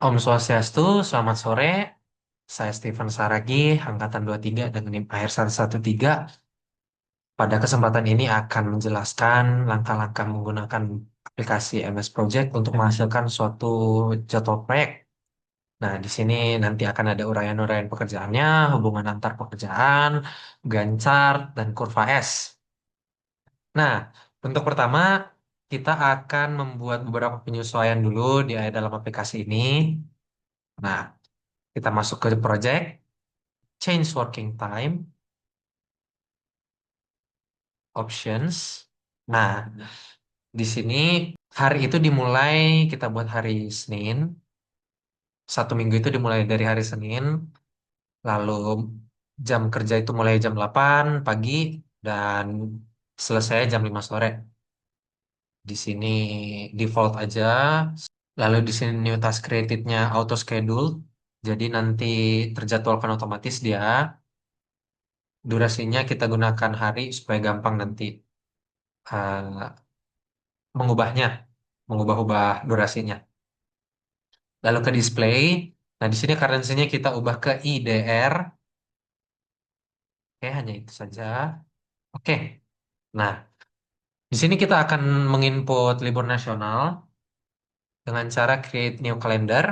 Om Swastiastu, selamat sore. Saya Stephen Saragi, Angkatan 23 dengan NIM AR113. Pada kesempatan ini akan menjelaskan langkah-langkah menggunakan aplikasi MS Project untuk menghasilkan suatu jadwal proyek. Nah, di sini nanti akan ada uraian-uraian pekerjaannya, hubungan antar pekerjaan, Gantt dan kurva S. Nah, untuk pertama, kita akan membuat beberapa penyesuaian dulu di dalam aplikasi ini. Nah, kita masuk ke project. Change working time, options. Nah, di sini hari itu dimulai kita buat hari Senin. Satu minggu itu dimulai dari hari Senin. Lalu jam kerja itu mulai jam 8 pagi dan selesai jam 5 sore. Di sini default aja. Lalu di sini new task created-nya auto schedule. Jadi nanti terjadwalkan otomatis dia. Durasinya kita gunakan hari supaya gampang nanti eh, mengubahnya, mengubah-ubah durasinya. Lalu ke display. Nah, di sini currency-nya kita ubah ke IDR. Oke, hanya itu saja. Oke. Nah, di sini kita akan menginput libur nasional dengan cara create new calendar.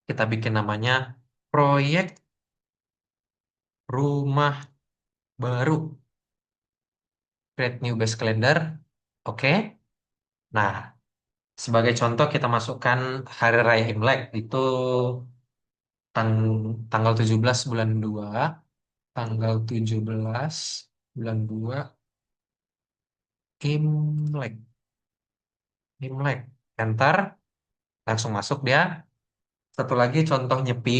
Kita bikin namanya proyek rumah baru. Create new base calendar. Oke. Nah, sebagai contoh kita masukkan hari raya Imlek itu tanggal 17 bulan 2. Tanggal 17 bulan 2 Imlek. Imlek. Enter. Langsung masuk dia. Satu lagi contoh Nyepi.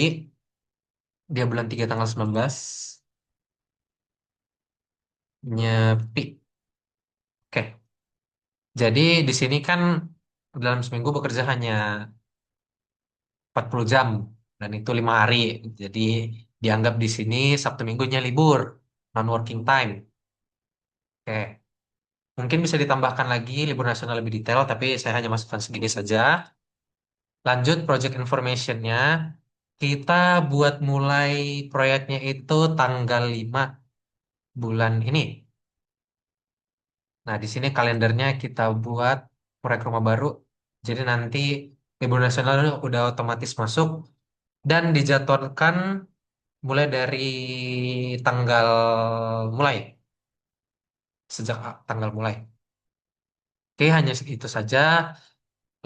Dia bulan 3 tanggal 19. Nyepi. Oke. Jadi di sini kan dalam seminggu bekerja hanya 40 jam. Dan itu 5 hari. Jadi dianggap di sini Sabtu Minggunya libur. Non-working time. Oke. Mungkin bisa ditambahkan lagi libur nasional lebih detail. Tapi saya hanya masukkan segini saja. Lanjut project information-nya. Kita buat mulai proyeknya itu tanggal 5 bulan ini. Nah, di sini kalendernya kita buat proyek rumah baru. Jadi nanti libur nasional udah otomatis masuk dan dijadwalkan mulai dari tanggal mulai, sejak tanggal mulai. Oke, hanya itu saja.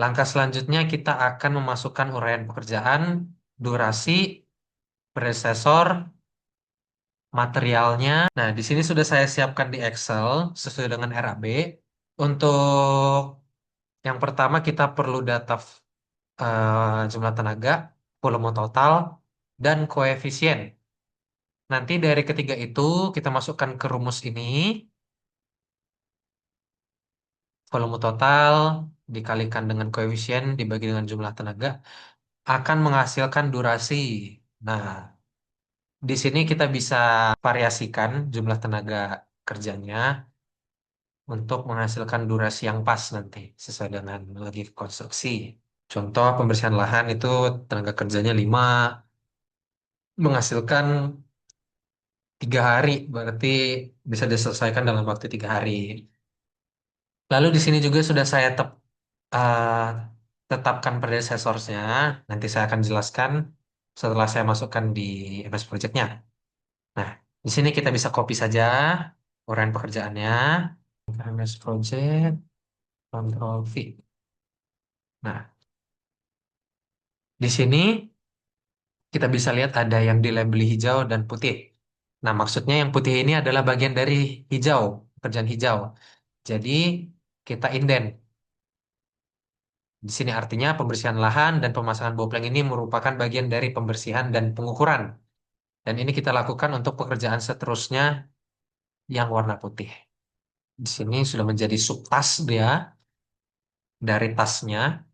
Langkah selanjutnya kita akan memasukkan uraian pekerjaan, durasi, predesesor, materialnya. Nah, di sini sudah saya siapkan di Excel sesuai dengan RAB. Untuk yang pertama kita perlu data jumlah tenaga, volume total, dan koefisien. Nanti dari ketiga itu kita masukkan ke rumus ini, volume total dikalikan dengan koefisien dibagi dengan jumlah tenaga akan menghasilkan durasi. Nah, di sini kita bisa variasikan jumlah tenaga kerjanya untuk menghasilkan durasi yang pas nanti sesuai dengan lagi konstruksi. Contoh pembersihan lahan itu tenaga kerjanya 5 menghasilkan 3 hari, berarti bisa diselesaikan dalam waktu 3 hari. Lalu di sini juga sudah saya eh, tetapkan predecessorsnya. Nanti saya akan jelaskan setelah saya masukkan di MS Project-nya. Nah, di sini kita bisa copy saja uraian pekerjaannya. MS Project, Ctrl V. Nah, di sini kita bisa lihat ada yang dilabeli hijau dan putih. Nah, maksudnya yang putih ini adalah bagian dari hijau, pekerjaan hijau. Jadi, kita indent. Di sini artinya pembersihan lahan dan pemasangan bopleng ini merupakan bagian dari pembersihan dan pengukuran. Dan ini kita lakukan untuk pekerjaan seterusnya yang warna putih. Di sini sudah menjadi subtas dia dari tasnya.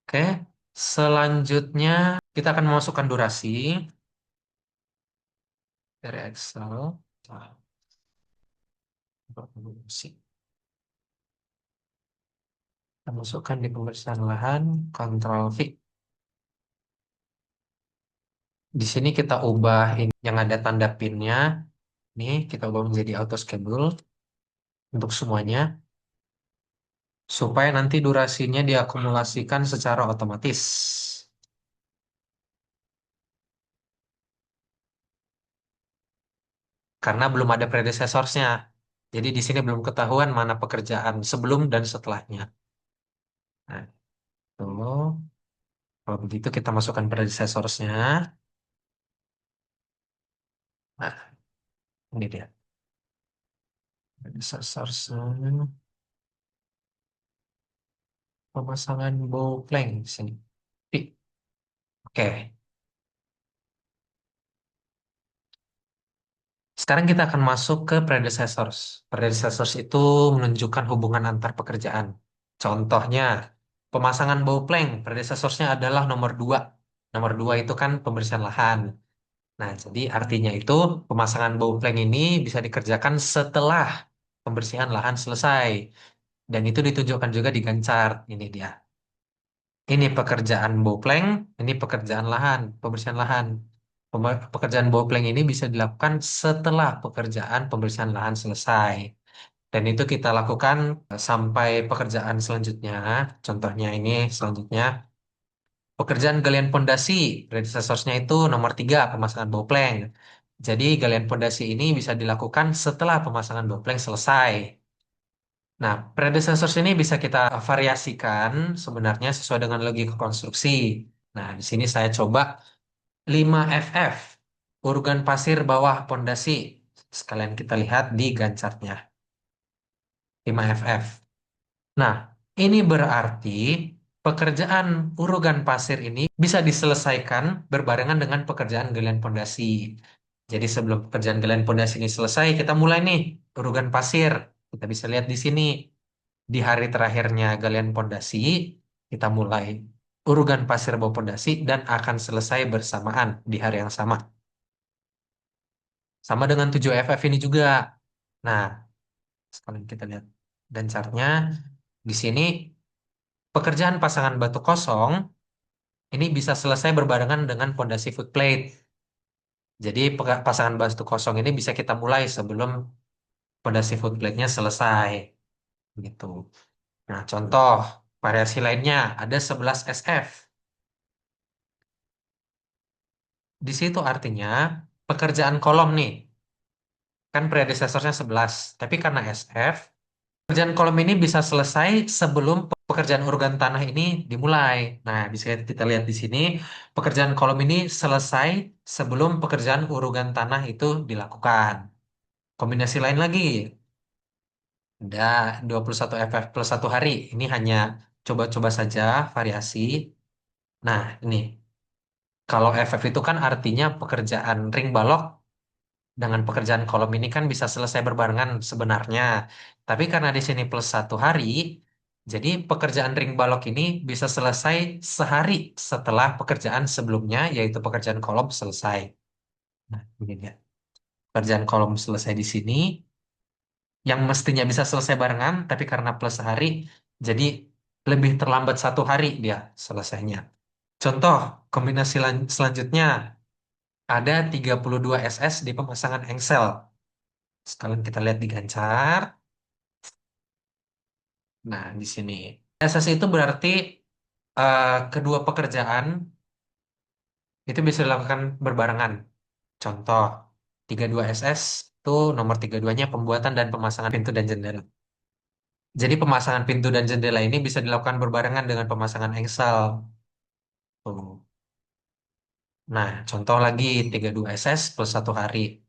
Oke, selanjutnya kita akan memasukkan durasi dari Excel. Nah, durasi. Kita masukkan di pemeriksaan lahan, Ctrl V. Di sini kita ubah ini yang ada tanda pinnya. Nih, kita ubah menjadi auto schedule untuk semuanya. Supaya nanti durasinya diakumulasikan secara otomatis. Karena belum ada predecessorsnya. Jadi di sini belum ketahuan mana pekerjaan sebelum dan setelahnya. Nah, tuh. Kalau begitu kita masukkan predecessorsnya. Nah, ini dia. Predecessorsnya. Pemasangan bow plank di sini. Oke. Sekarang kita akan masuk ke predecessors. Predecessors itu menunjukkan hubungan antar pekerjaan. Contohnya, pemasangan bow plank. Predecessorsnya adalah nomor 2. Nomor 2 itu kan pembersihan lahan. Nah, jadi artinya itu pemasangan bow plank ini bisa dikerjakan setelah pembersihan lahan selesai. Dan itu ditunjukkan juga di gancar. Ini dia. Ini pekerjaan bow plank, ini pekerjaan lahan, pembersihan lahan. Pekerjaan bow plank ini bisa dilakukan setelah pekerjaan pembersihan lahan selesai. Dan itu kita lakukan sampai pekerjaan selanjutnya. Contohnya ini selanjutnya. Pekerjaan galian pondasi, predecessorsnya itu nomor 3, pemasangan bow plank. Jadi galian pondasi ini bisa dilakukan setelah pemasangan bow plank selesai. Nah, predecessors ini bisa kita variasikan sebenarnya sesuai dengan logika konstruksi. Nah, di sini saya coba 5FF, urugan pasir bawah pondasi. Sekalian kita lihat di gancarnya, 5FF. Nah, ini berarti pekerjaan urugan pasir ini bisa diselesaikan berbarengan dengan pekerjaan galian pondasi. Jadi sebelum pekerjaan galian pondasi ini selesai, kita mulai nih urugan pasir. Kita bisa lihat di sini. Di hari terakhirnya galian pondasi, kita mulai urugan pasir bawah pondasi dan akan selesai bersamaan di hari yang sama. Sama dengan 7FF ini juga. Nah, sekalian kita lihat dan chartnya di sini pekerjaan pasangan batu kosong ini bisa selesai berbarengan dengan pondasi footplate. Jadi pasangan batu kosong ini bisa kita mulai sebelum pondasi footplate-nya selesai gitu. Nah, contoh variasi lainnya ada 11 SF. Di situ artinya pekerjaan kolom nih, kan predecessornya 11. Tapi karena SF, pekerjaan kolom ini bisa selesai sebelum pekerjaan organ tanah ini dimulai. Nah, bisa kita lihat di sini, pekerjaan kolom ini selesai sebelum pekerjaan urugan tanah itu dilakukan. Kombinasi lain lagi, ada 21 FF plus 1 hari. Ini hanya coba-coba saja variasi. Nah, ini. Kalau FF itu kan artinya pekerjaan ring balok dengan pekerjaan kolom ini kan bisa selesai berbarengan sebenarnya. Tapi karena di sini plus 1 hari, jadi pekerjaan ring balok ini bisa selesai sehari setelah pekerjaan sebelumnya, yaitu pekerjaan kolom selesai. Nah, ini dia. Pekerjaan kolom selesai di sini, yang mestinya bisa selesai barengan, tapi karena plus sehari, jadi lebih terlambat 1 hari dia selesainya. Contoh, kombinasi selanjutnya, ada 32 SS di pemasangan engsel. Sekalian kita lihat di gancar. Nah, di sini. SS itu berarti kedua pekerjaan itu bisa dilakukan berbarengan. Contoh, 32 SS itu nomor 32-nya pembuatan dan pemasangan pintu dan jendela. Jadi pemasangan pintu dan jendela ini bisa dilakukan berbarengan dengan pemasangan engsel. Tuh. Nah, contoh lagi 32 SS plus 1 hari.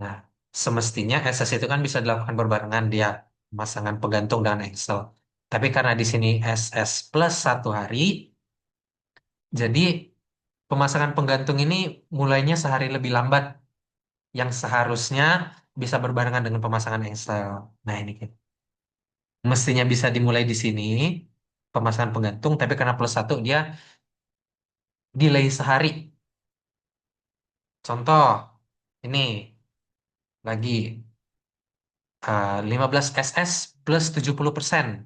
Nah, semestinya SS itu kan bisa dilakukan berbarengan dia pemasangan penggantung dengan engsel. Tapi karena di sini SS plus 1 hari, jadi pemasangan penggantung ini mulainya sehari lebih lambat, yang seharusnya bisa berbarengan dengan pemasangan engsel. Nah, ini gitu. Mestinya bisa dimulai di sini, pemasangan penggantung, tapi karena plus 1 dia delay sehari. Contoh, ini lagi 15 SS plus 70%.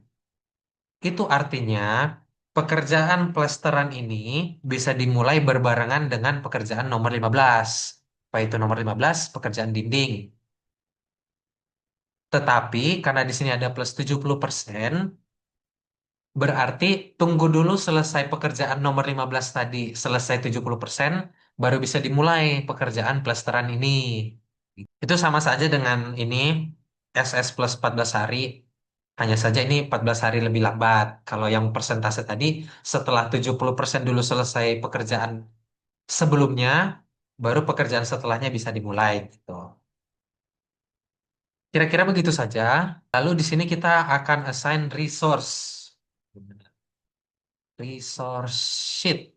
Itu artinya pekerjaan plesteran ini bisa dimulai berbarengan dengan pekerjaan nomor 15. Apa itu nomor 15? Pekerjaan dinding. Tetapi karena di sini ada plus 70%, berarti tunggu dulu selesai pekerjaan nomor 15 tadi, selesai 70%, baru bisa dimulai pekerjaan plesteran ini. Itu sama saja dengan ini SS plus 14 hari. Hanya saja ini 14 hari lebih lambat. Kalau yang persentase tadi, setelah 70% dulu selesai pekerjaan sebelumnya, baru pekerjaan setelahnya bisa dimulai gitu. Kira-kira begitu saja. Lalu di sini kita akan assign resource. Resource sheet.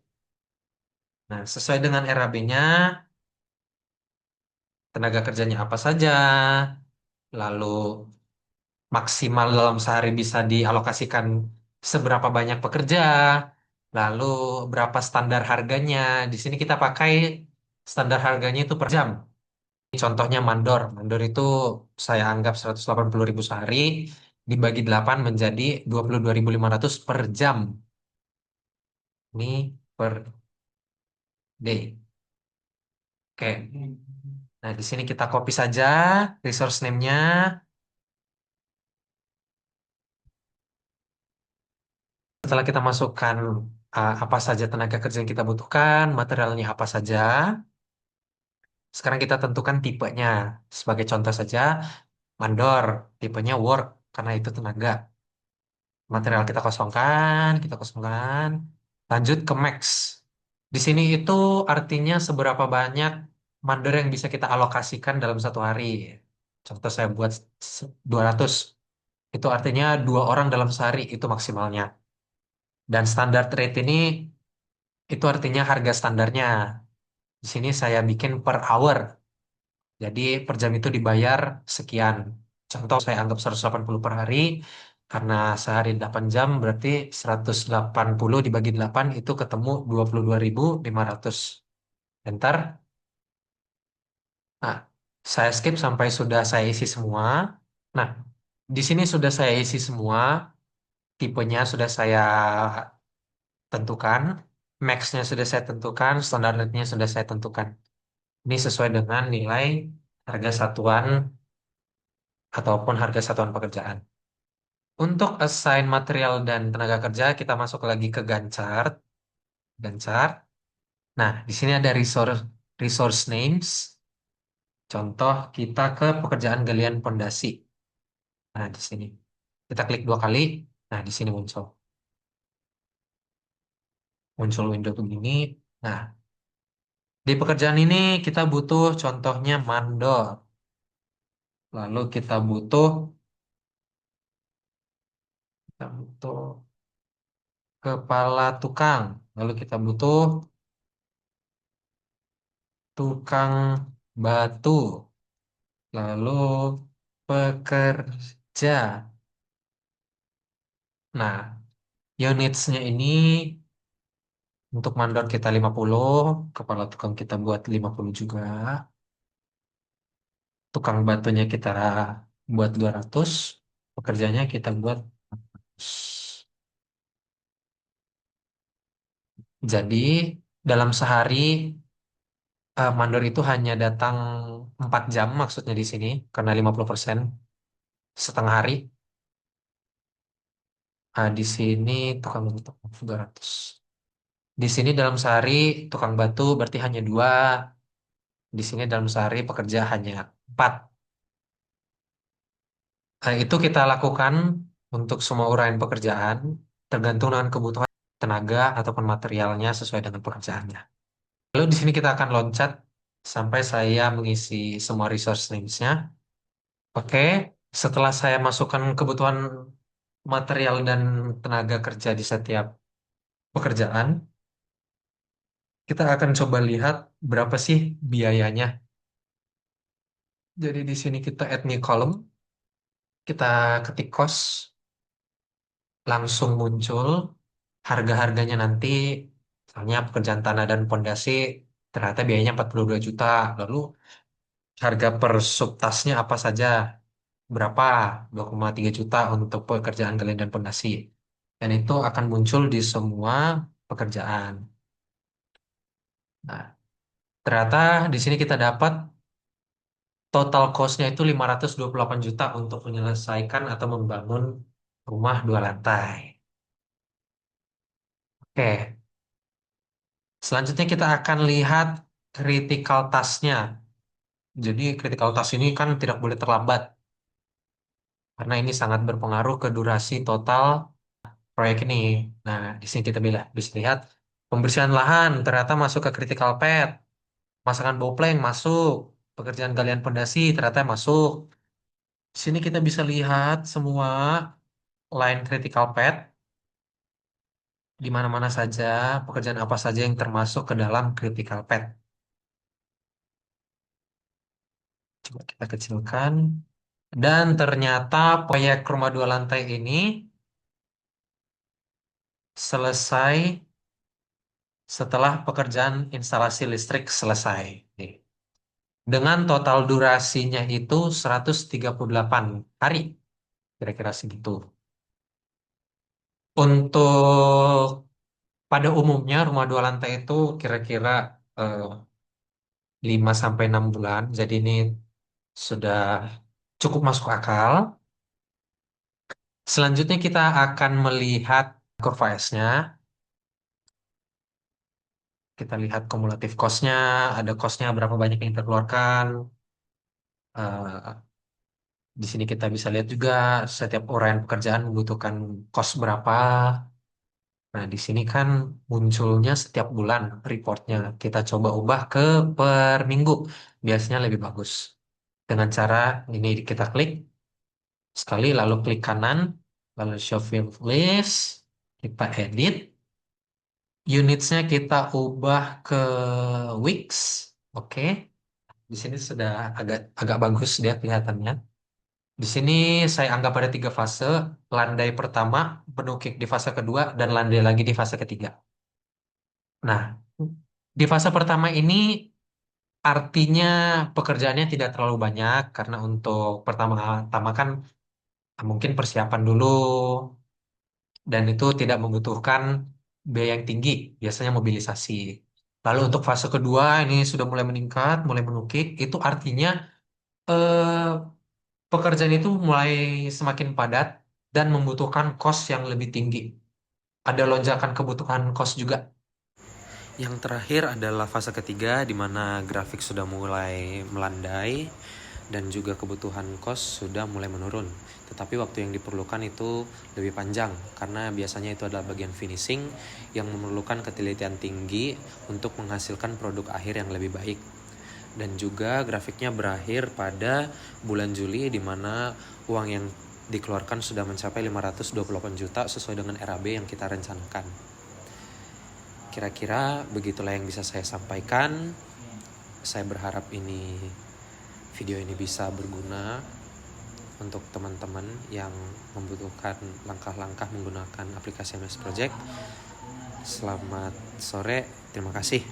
Nah, sesuai dengan RAB-nya, tenaga kerjanya apa saja, lalu maksimal dalam sehari bisa dialokasikan seberapa banyak pekerja, lalu berapa standar harganya. Di sini kita pakai standar harganya itu per jam. Contohnya mandor. Mandor itu saya anggap 180.000 sehari dibagi 8 menjadi 22.500 per jam. Ini per day. Oke. Nah, di sini kita copy saja resource name-nya. Setelah kita masukkan apa saja tenaga kerja yang kita butuhkan, materialnya apa saja, sekarang kita tentukan tipenya. Sebagai contoh saja, mandor, tipenya work, karena itu tenaga. Material kita kosongkan, kita kosongkan. Lanjut ke max. Di sini itu artinya seberapa banyak mandor yang bisa kita alokasikan dalam satu hari. Contoh saya buat 200. Itu artinya 2 orang dalam sehari, itu maksimalnya. Dan standar rate ini itu artinya harga standarnya. Di sini saya bikin per hour. Jadi per jam itu dibayar sekian. Contoh saya anggap 180 per hari. Karena sehari 8 jam berarti 180 dibagi 8 itu ketemu 22.500. Enter. Nah, saya skip sampai sudah saya isi semua. Nah, di sini sudah saya isi semua. Tipenya sudah saya tentukan. Max-nya sudah saya tentukan. Standar rate-nya sudah saya tentukan. Ini sesuai dengan nilai harga satuan ataupun harga satuan pekerjaan. Untuk assign material dan tenaga kerja, kita masuk lagi ke Gantt chart. Gantt chart. Nah, di sini ada resource names. Contoh kita ke pekerjaan galian pondasi. Nah, di sini. Kita klik 2 kali. Nah, di sini muncul. Muncul window begini. Nah, di pekerjaan ini kita butuh contohnya mandor. Lalu kita butuh kepala tukang. Lalu kita butuh tukang batu. Lalu pekerja. Nah, unitsnya ini untuk mandor kita 50, kepala tukang kita buat 50 juga. Tukang batunya kita buat 200, pekerjanya kita buat 100. Jadi, dalam sehari mandor itu hanya datang 4 jam maksudnya di sini karena 50% setengah hari. Di sini tukang batu 200. Di sini dalam sehari tukang batu berarti hanya 2. Di sini dalam sehari pekerja hanya 4. Itu kita lakukan untuk semua uraian pekerjaan tergantung dengan kebutuhan tenaga ataupun materialnya sesuai dengan pekerjaannya. Lalu di sini kita akan loncat sampai saya mengisi semua resource names-nya. Oke, setelah saya masukkan kebutuhan material dan tenaga kerja di setiap pekerjaan, kita akan coba lihat berapa sih biayanya. Jadi di sini kita add new column, kita ketik cost, langsung muncul harga-harganya nanti. Misalnya pekerjaan tanah dan pondasi ternyata biayanya 42 juta. Lalu harga per subtasnya apa saja? Berapa? 2,3 juta untuk pekerjaan galian dan pondasi. dan itu akan muncul di semua pekerjaan. Nah, ternyata di sini kita dapat total cost-nya itu 528 juta untuk menyelesaikan atau membangun rumah 2 lantai. Oke, selanjutnya kita akan lihat critical task-nya. Jadi critical task ini kan tidak boleh terlambat karena ini sangat berpengaruh ke durasi total proyek ini. Nah, di sini kita bisa lihat pembersihan lahan ternyata masuk ke critical path, pemasangan boplang masuk, pekerjaan galian pondasi ternyata masuk. Di sini kita bisa lihat semua line critical path di mana-mana saja, pekerjaan apa saja yang termasuk ke dalam critical path. Coba kita kecilkan. Dan ternyata proyek rumah 2 lantai ini selesai setelah pekerjaan instalasi listrik selesai. Nih. Dengan total durasinya itu 138 hari, kira-kira segitu. Untuk pada umumnya rumah 2 lantai itu kira-kira eh, 5 sampai 6 bulan. Jadi ini sudah cukup masuk akal. Selanjutnya kita akan melihat kurva S-nya. Kita lihat kumulatif cost-nya, ada cost-nya berapa banyak yang dikeluarkan. Eh, di sini kita bisa lihat juga setiap uraian pekerjaan membutuhkan cost berapa. Nah, di sini kan munculnya setiap bulan reportnya. Kita coba ubah ke per minggu. Biasanya lebih bagus. Dengan cara ini kita klik sekali, lalu klik kanan, lalu show field list, kita edit. Unitsnya kita ubah ke weeks. Oke. Di sini sudah agak agak bagus dia kelihatannya. Di sini saya anggap ada 3 fase. Landai pertama, penukik di fase kedua, dan landai lagi di fase ketiga. Nah, di fase pertama ini artinya pekerjaannya tidak terlalu banyak karena untuk pertama-tama kan mungkin persiapan dulu dan itu tidak membutuhkan biaya yang tinggi, biasanya mobilisasi. Lalu untuk fase kedua ini sudah mulai meningkat, mulai menukik, itu artinya eh, pekerjaan itu mulai semakin padat dan membutuhkan cost yang lebih tinggi. Ada lonjakan kebutuhan cost juga. Yang terakhir adalah fase ketiga di mana grafik sudah mulai melandai dan juga kebutuhan kos sudah mulai menurun. Tetapi waktu yang diperlukan itu lebih panjang karena biasanya itu adalah bagian finishing yang memerlukan ketelitian tinggi untuk menghasilkan produk akhir yang lebih baik. Dan juga grafiknya berakhir pada bulan Juli di mana uang yang dikeluarkan sudah mencapai 528 juta sesuai dengan RAB yang kita rencanakan. Kira-kira begitulah yang bisa saya sampaikan. Saya berharap video ini bisa berguna untuk teman-teman yang membutuhkan langkah-langkah menggunakan aplikasi MS Project. Selamat sore, terima kasih.